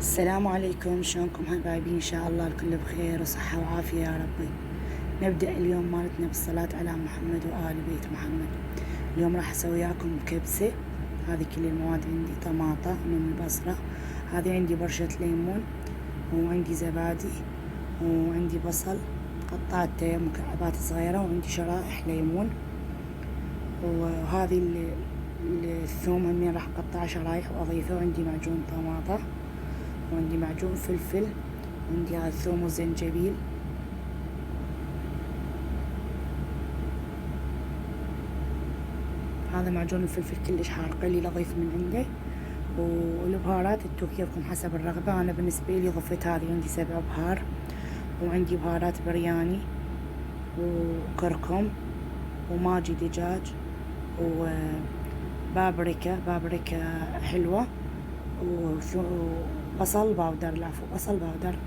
السلام عليكم، شلونكم حبايبي؟ ان شاء الله الكل بخير وصحة وعافية يا ربي. نبدأ اليوم مالتنا بالصلاة على محمد وآل بيت محمد. اليوم راح اسوي وياكم كبسة. هذه كل المواد عندي: طماطة من البصرة، هذه عندي برشة ليمون، وعندي زبادي، وعندي بصل قطعته مكعبات صغيرة، وعندي شرائح ليمون، وهذه الثوم همين راح اقطعه شرايح واضيفه، وعندي معجون طماطة، وعندي معجون فلفل، وعندي هذا الثوم والزنجبيل. هذا معجون الفلفل كلش حار، قليل اضيف من عنده. والبهارات انتو كيفكم حسب الرغبة. انا بالنسبة لي ضفت هذه، عندي 7 بهار، وعندي بهارات برياني وكركم وماجي دجاج وبابريكا حلوة، وبصل باودر، بصل باودر.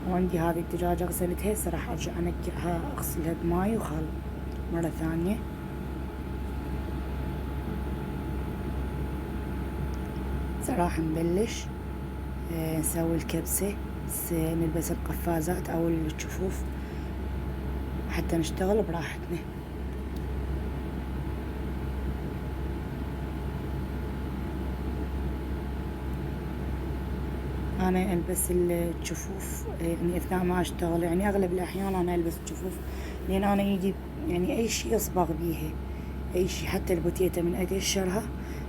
وعندي هذه الدجاجة غسلتها، هسه راح ارجع انقعها، اغسلها بماي وخل مرة ثانية. هسه راح نبلش نسوي الكبسة، بس نلبس القفازات او الجفوف حتى نشتغل براحتنا. انا البس الجفوف يعني اثناء ما اشتغل، يعني اغلب الاحيان انا البس جفوف، لان انا يجي يعني اي شيء اصبغ بيها، اي شيء حتى البوتيتا من اقشرها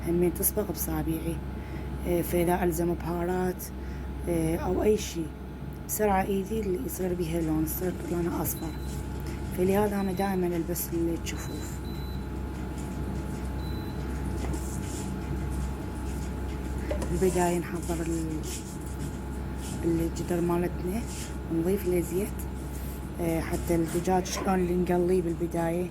همين تصبغ بصابيعي. فاذا الزم بهارات او اي شيء بسرعة ايدي اللي يصير بيها لون، يصير لونها اصفر، فلهذا انا دائما البس الجفوف. بالبداية نحضر الجدر مالتنا، ونضيف له زيت حتى الدجاج شلون اللي نقليه بالبداية.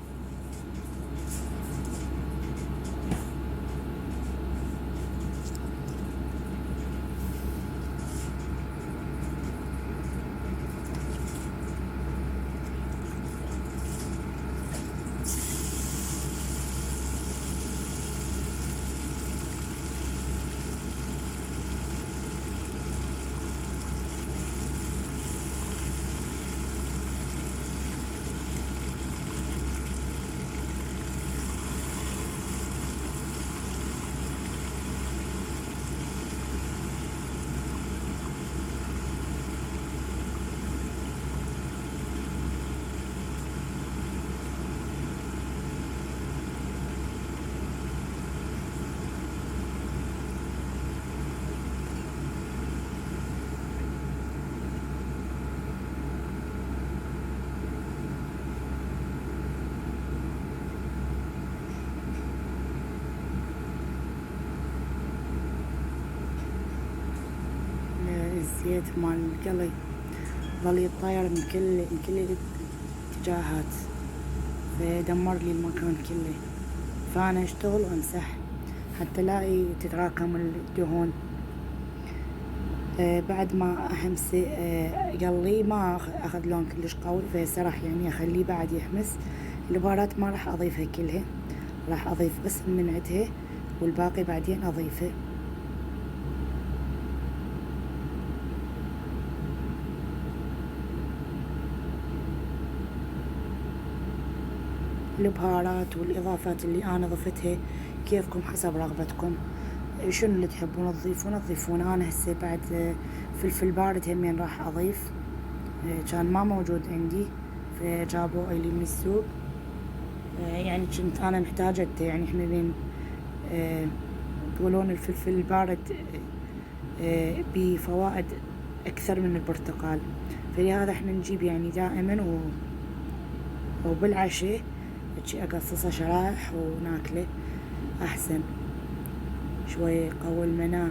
الزيت مال القلي ظل يتطاير من كل الاتجاهات، فدمر لي المكان كله، فانا اشتغل وامسح حتى لا تتراكم الدهون. بعد ما احمس قلي ما اخذ لون كلش قوي، فهسه راح يعني اخليه بعد يحمس. البهارات ما راح اضيفها كلها، راح اضيف بس من عندها، والباقي بعدين اضيفه. البهارات والاضافات اللي انا ضفتها كيفكم حسب رغبتكم، شنو اللي تحبون تضيفون. انا هسه بعد فلفل بارد همين راح اضيف، كان ما موجود عندي فجابوه الي من السوق، يعني كنت انا محتاجته. يعني احنا لين يقولون الفلفل البارد بفوائد اكثر من البرتقال، فلهذا احنا نجيب يعني دائما وبالعشاء هيجي اقصصه شرايح وناكله احسن، شوية يقوي المناعة.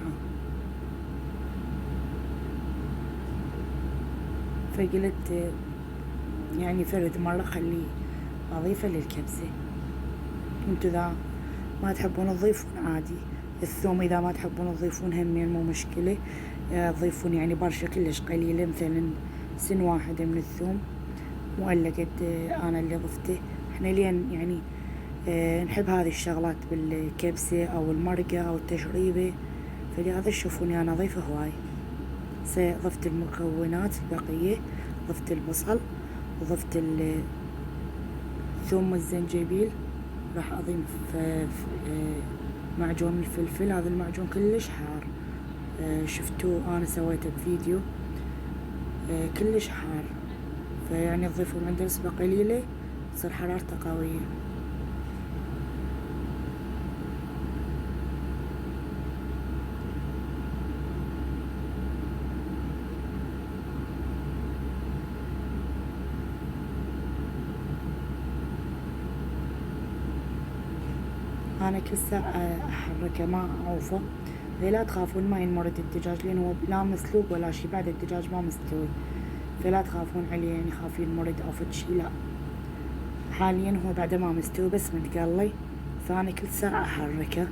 فقلت يعني فرد مرة خليه اضيفه للكبسة. انتو اذا ما تحبون تضيفون عادي. الثوم اذا ما تحبون تضيفون همين مو مشكلة، تضيفون يعني برشة كلش قليلة، مثلا سن واحدة من الثوم، مو الا قد انا اللي ضفته. احنا لين يعني نحب هذه الشغلات بالكبسة او المرقة او التشريبة، فلهذا تشوفوني أنا أضيفه هواي. ضفت المكونات البقية، ضفت البصل وضفت الثوم والزنجبيل. راح أضيف معجون الفلفل. هذا المعجون كلش حار، شفتوه أنا سويته بفيديو، كلش حار، فيعني تضيفون عنده نسبة قليلة تصير حرارته قوية. أنا كل ساعة أحركه ما أعوفه. لا تخافون ما ينمرد الدجاج، لأن هو لا مسلوق ولا شي، بعد الدجاج ما مستوي، فلا تخافون عليه يعني خاف ينمرد أو فد شي، لا. حاليا هو بعد ما مستوي بس متقلي، فأنا كل ساعة أحركه.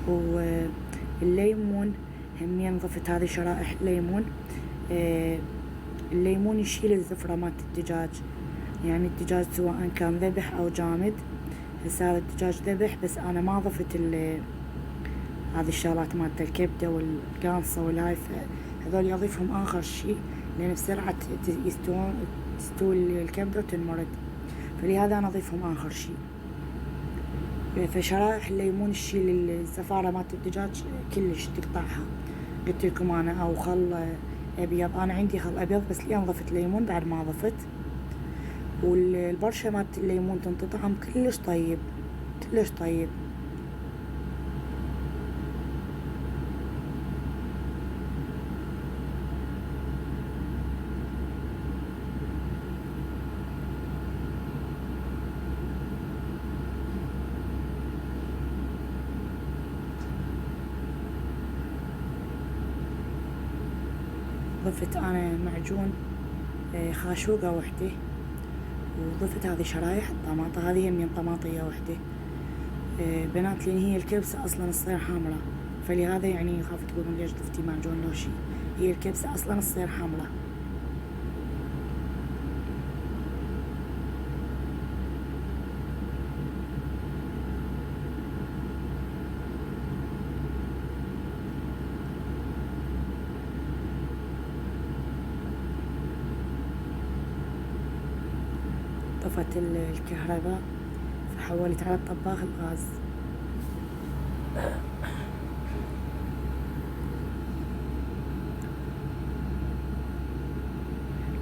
والليمون همين ضفت هذه شرائح ليمون. الليمون يشيل الزفرة مالت الدجاج، يعني الدجاج سواء كان ذبح أو جامد. هسه هذا الدجاج ذبح بس أنا ما ضفت هذه الشغلات مالت الكبدة والقانصة والهاي، هذول أضيفهم آخر شي، لأن بسرعة تستوي الكبدة وتنمرد، فلهذا أنا أضيفهم آخر شي. فشرائح الليمون تشيل الزفارة مالت الدجاج كلش، تقطعها. قلت لكم أنا أو خل أبيض، أنا عندي خل أبيض بس لين ضفت ليمون بعد ما ضفت. والبرشة مالت الليمون تنطي طعم كلش طيب، كلش طيب. ضفت أنا معجون خاشوقة وحدة، وضفت هذه شرايح الطماطة، هذه من طماطية وحدة. بنات لأن هي الكبسة أصلا تصير حامرة، فلهذا يعني خاف تقولون ليش ضفتي معجون لو شي، هي الكبسة أصلا تصير حامرة. طفت الكهرباء فحولت على الطباخ الغاز.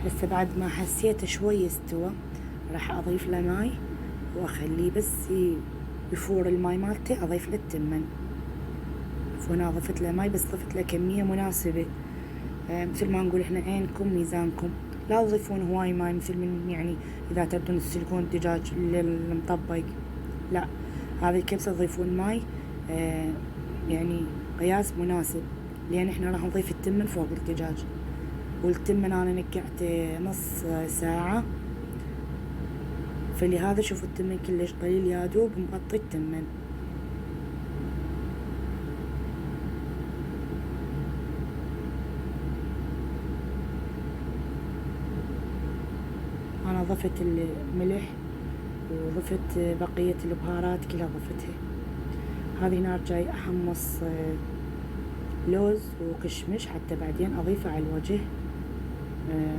هسه بعد ما حسيت شوي استوى راح أضيف له ماي وأخليه بس يفور الماي مالته، أضيف له التمن. فأنا ضفت له ماي بس ضفت له كمية مناسبة، مثل ما نقول احنا عينكم ميزانكم. لا تضيفون هواي ماي مثل من يعني إذا تبدون تسلقون الدجاج المطبق، لا، هذه الكبسة تضيفون ماي يعني قياس مناسب، لأن احنا راح نضيف التمن فوق الدجاج. والتمن أنا نقعته نص ساعة، فلهذا شوفوا التمن كلش قليل، يا دوب مغطي التمن. أنا ضفت الملح وضفت بقية البهارات كلها ضفتها. هذه نار جاي أحمص لوز وكشمش حتى بعدين أضيفه على الوجه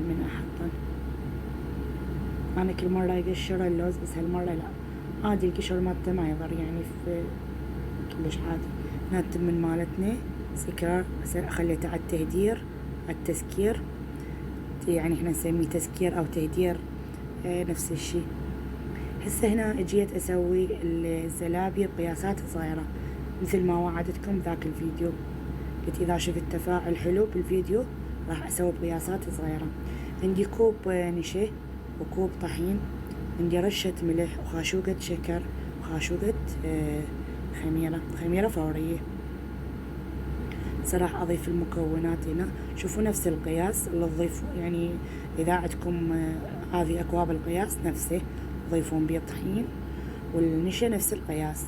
من أحطه. أنا كل مرة يقشر اللوز بس هالمرة لا، عادي القشر مالته ما يضر، يعني في كلش عادي. هنا التمن مالتنا سكر خليته على التهدير، على التسكير، يعني احنا نسميه تسكير أو تهدير نفس الشي. هسه هنا اجيت اسوي الزلابية بقياسات صغيرة مثل ما وعدتكم ذاك الفيديو، قلت اذا شفت تفاعل حلو بالفيديو راح اسوي بقياسات صغيرة. عندي كوب نشا وكوب طحين، عندي رشة ملح وخاشوقة شكر وخاشوقة خميرة فورية. راح اضيف المكونات هنا، شوفوا نفس القياس اللي تضيفوا، يعني اذا عندكم هذه اكواب القياس نفسه تضيفون بيه الطحين والنشا نفس القياس.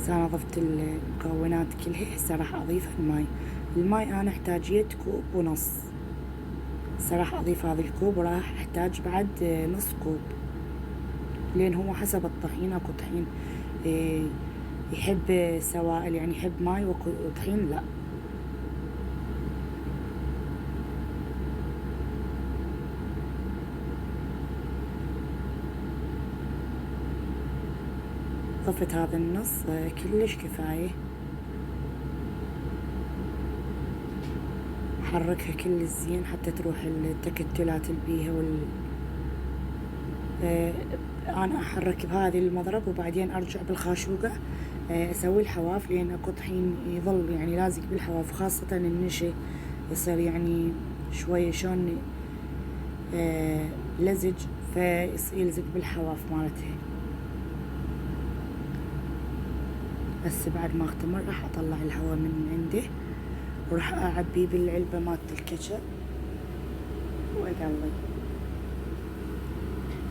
انا ضفت المكونات كلها. هسه راح اضيف الماي انا احتاجية كوب ونص. هسه راح اضيف هذا الكوب وراح احتاج بعد نص كوب، لان هو حسب الطحين، اكو طحين يحب سوائل يعني يحب ماي وطحين لا. ضفت هذا النص كلش كفاية. حركها كل زين حتى تروح التكتلات البيها انا احرك بهذه المضرب وبعدين ارجع بالخاشوقة اسوي الحواف، لان اكو طحين يظل يعني لازق بالحواف، خاصة النشا يصير يعني شوية شون لزج فيلزق بالحواف مالتها. بس بعد ما اختمر راح اطلع الهواء من عنده وراح اعبيه بالعلبة مالت الكاتشب واقلي.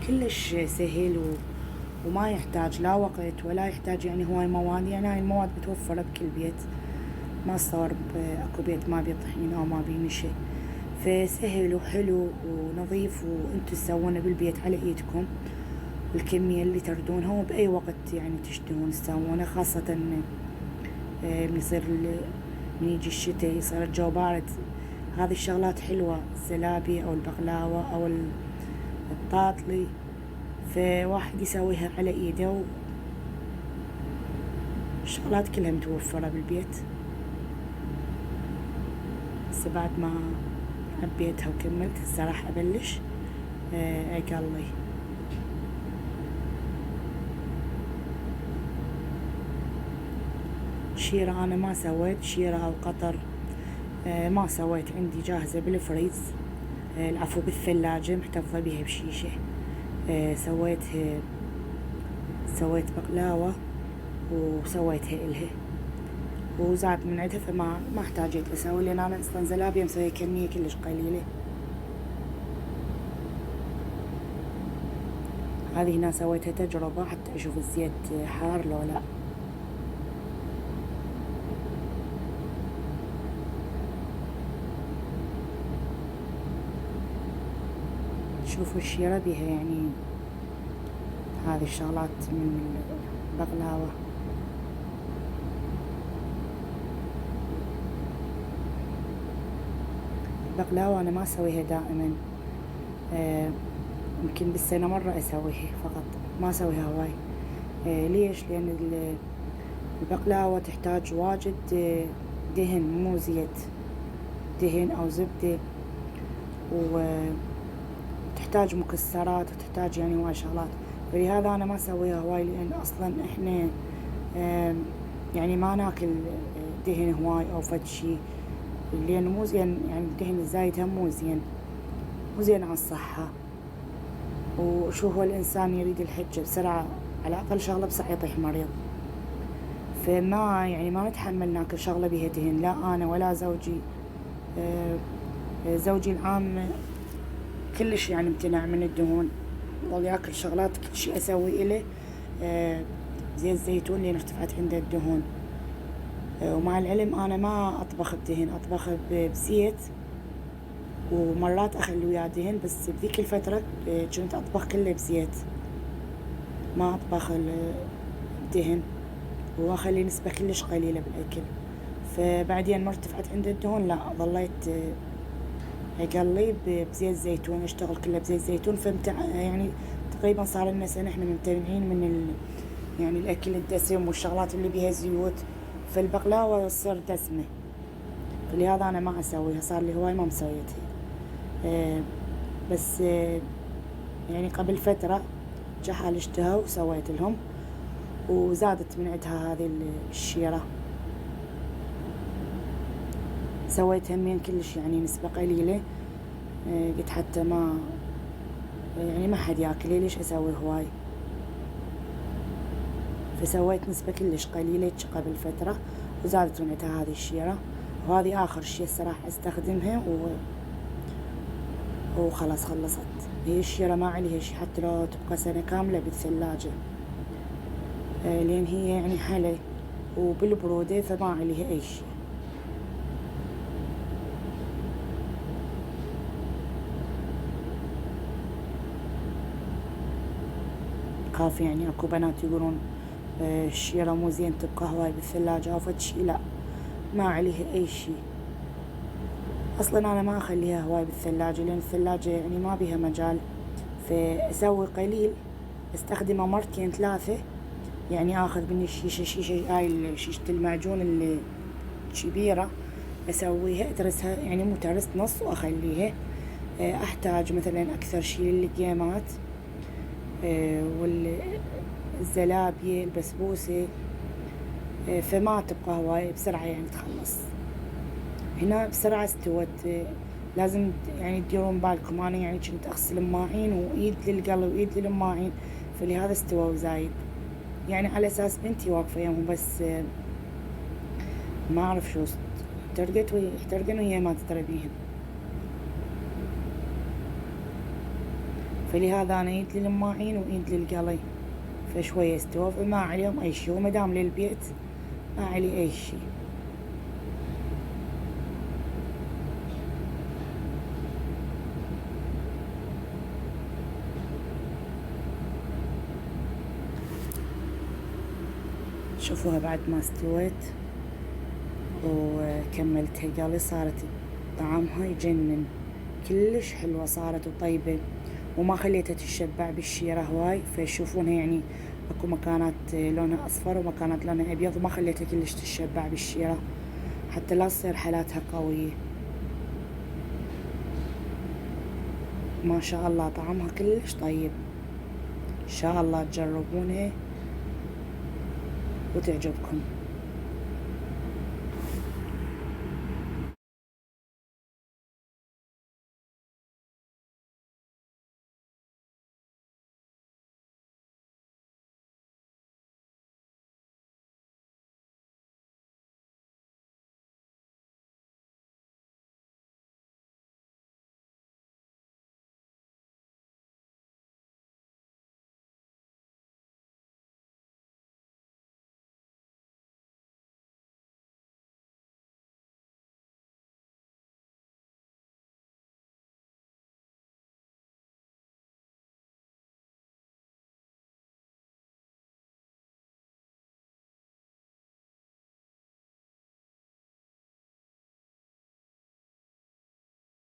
كلش سهل وما يحتاج لا وقت ولا يحتاج يعني هواي مواد، يعني هاي المواد متوفرة بكل بيت، ما صار اكو بيت ما بيه طحين او ما بيه نشا، فسهل وحلو ونظيف وانتو تسوونه بالبيت على ايدكم والكمية اللي تردونها وبأي وقت يعني تشتهون تسوونه، خاصة من يصير من يجي الشتاء يصير الجو بارد. هذه الشغلات حلوة، الزلابي او البقلاوة او الطاطلي، فواحد يسويها على ايده الشغلات كلها متوفرة بالبيت. بس بعد ما عبيتها وكملت هسه راح ابلش اقلي. شيرة انا ما سويت شيرة او قطر، ما سويت، عندي جاهزة بالفريز، العفو بالثلاجة محتفظة بيها بشيشة. سويت بقلاوة وسويتها إلها وزاد من عندها، فما احتاجيت اسوي، لان انا اصلا زلابية مسوية كمية كلش قليلة. هذه هنا سويتها تجربة حتى اشوف الزيت حار لو لا. شوفوا الشيرة بيها يعني هذه الشغلات من البقلاوة. البقلاوة أنا ما أسويها دائما، يمكن بالسنة مرة أسويها فقط، ما أسويها هواي. ليش؟ لأن البقلاوة تحتاج واجد دهن مو زيت، دهن أو زبدة، وتحتاج مكسرات وتحتاج يعني هواي شغلات، فلهذا أنا ما أسويها هواي، لأن أصلا إحنا يعني ما ناكل دهن هواي أو فد شي، لأنه مو زين، يعني الدهن الزايد هم مو زين على الصحة. وشو هو الإنسان يريد الحجة بسرعة، على أقل شغلة بسرعة يطيح مريض، فما يعني ما نتحمل ناكل شغلة بيها دهن، لا أنا ولا زوجي. زوجي العام كلش يعني امتنع من الدهون، ضل ياكل شغلات كل شي أسوي إله زيت زيتون لأن ارتفعت عنده الدهون. ومع العلم أنا ما أطبخ بدهن، أطبخ بزيت، ومرات أخلي وياه دهن، بس بذيك الفترة كنت أطبخ كله بزيت، ما أطبخ الدهن، وأخلي نسبة كلش قليلة بالأكل. فبعدين ما ارتفعت عنده الدهون لا ظليت أقلي بزيت زيتون، أشتغل كله بزيت زيتون. يعني تقريبا صار لنا سنة إحنا ممتنعين من يعني الأكل الدسم والشغلات اللي بيها زيوت، فالبقلاوة تصير دسمة، فلهذا أنا ما أسويها، صار لي هواي ما مسويتها. بس يعني قبل فترة جحال اشتهوا وسويت لهم، وزادت من عندها هذه الشيرة، سويت همين كلش يعني نسبة قليلة، قلت حتى ما حد ياكل، ليش اسوي هواي، فسويت نسبة كلش قليلة قبل فترة وزادت من عندها هذه الشيرة. وهذه آخر شي الصراحة استخدمها وخلاص خلصت. هي الشيرة ما عليها شي حتى لو تبقى سنة كاملة بالثلاجة، لأن هي يعني حلي وبالبرودة فما عليها أي شي. خاف يعني اكو بنات يقولون الشيرة مو زين تبقى هواي بالثلاجة أو فد شي، لا ما عليها أي شي. أصلا أنا ما أخليها هواي بالثلاجة لأن الثلاجة يعني ما بيها مجال، فأسوي قليل استخدمه مرتين ثلاثة. يعني آخذ مني شيشة هاي شيشة المعجون اللي كبيرة أسويها أترسها، يعني مو ترست نص وأخليها. أحتاج مثلا أكثر شي للقيمات والزلابية البسبوسة، فما تبقى هواي بسرعة يعني تخلص. هنا بسرعة استوت. لازم يعني تديرون بالكم، أنا يعني كنت أغسل الماعين وإيد للقلي وإيد للماعين، فلهذا استوى وزايد. يعني على أساس بنتي واقفة يمهم، بس ما أعرف شو احترقن وهي ما تدري بيهم، فلهذا أنا إيد للماعين وإيد للقلي، فشوية استوى فما عليهم أي شي، ومدام للبيت ما علي أي شي. شوفوها بعد ما استوت وكملتها قلي، صارت طعمها يجنن، كلش حلوة صارت وطيبة، وما خليتها تتشبع بالشيرة هواي. فيشوفونها يعني اكو مكانات لونها اصفر ومكانات لونها ابيض، وما خليتها كلش تتشبع بالشيرة حتى لا تصير حالاتها قوية. ما شاء الله طعمها كلش طيب، ان شاء الله تجربونها وتعجبكم.